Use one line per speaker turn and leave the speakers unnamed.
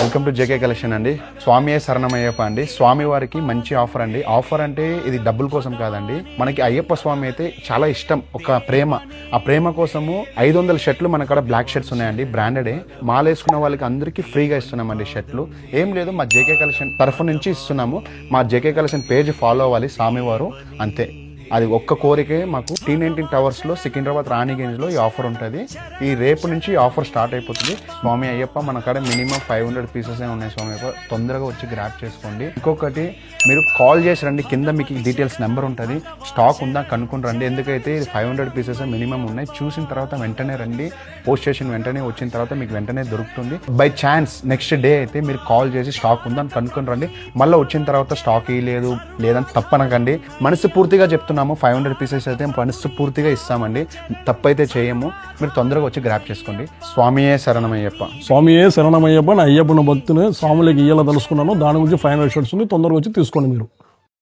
Welcome to JK collection అండి. స్వామి శరణమయ్యప్ప అండి. స్వామి వారికి మంచి ఆఫర్ అండి. ఆఫర్ అంటే ఇది డబ్బుల కోసం కాదండి. మనకి అయ్యప్ప స్వామి అయితే చాలా ఇష్టం, ఒక ప్రేమ. ఆ ప్రేమ కోసము 500 షర్ట్లు మన కాడ బ్లాక్ షర్ట్స్ ఉన్నాయండి, బ్రాండెడే. మాల వేసుకున్న వాళ్ళకి అందరికీ ఫ్రీగా ఇస్తున్నామండి షర్ట్లు. ఏం లేదు, మా జేకే కలెక్షన్ తరఫు నుంచి ఇస్తున్నాము. మా జేకే కలెక్షన్ పేజ్ ఫాలో అవ్వాలి స్వామివారు, అంతే. అది ఒక్క కోరికే మాకు. T19 టవర్స్లో సికింద్రాబాద్ రాణిగంజ్లో ఈ ఆఫర్ ఉంటుంది. ఈ రేపు నుంచి ఈ ఆఫర్ స్టార్ట్ అయిపోతుంది. స్వామి అయ్యప్ప మన కాడ మినిమం 500 పీసెస్ ఉన్నాయి. స్వామి అయ్యప్ప తొందరగా వచ్చి గ్రాప్ చేసుకోండి. ఇంకొకటి, మీరు కాల్ చేసి రండి, కింద మీకు డీటెయిల్స్ నెంబర్ ఉంటుంది. స్టాక్ ఉందా కనుక్కొని రండి. ఎందుకైతే ఇది 500 పీసెస్ మినిమం ఉన్నాయి. చూసిన తర్వాత వెంటనే రండి. పోస్ట్ చేసిన వెంటనే వచ్చిన తర్వాత మీకు వెంటనే దొరుకుతుంది. బై ఛాన్స్ నెక్స్ట్ డే అయితే మీరు కాల్ చేసి స్టాక్ ఉందని కనుక్కొని రండి. మళ్ళీ వచ్చిన తర్వాత స్టాక్ లేదు లేదని తప్పనకండి. మనసు పూర్తిగా చెప్తున్నాము, 500 పీసెస్ అయితే మనసు పూర్తిగా ఇస్తామండి, తప్పైతే చేయము. మీరు తొందరగా వచ్చి గ్రాప్ చేసుకోండి. స్వామియే శరణమయ్యప్ప.
స్వామియే శరణమయ్యప్ప. నా అయ్యప్పన భక్తుని స్వాములకి ఇయ్యాల తెలుసుకున్నాను. దాని గురించి 500 షర్ట్స్ ఉంది, తొందరగా వచ్చి తీసుకోండి మీరు.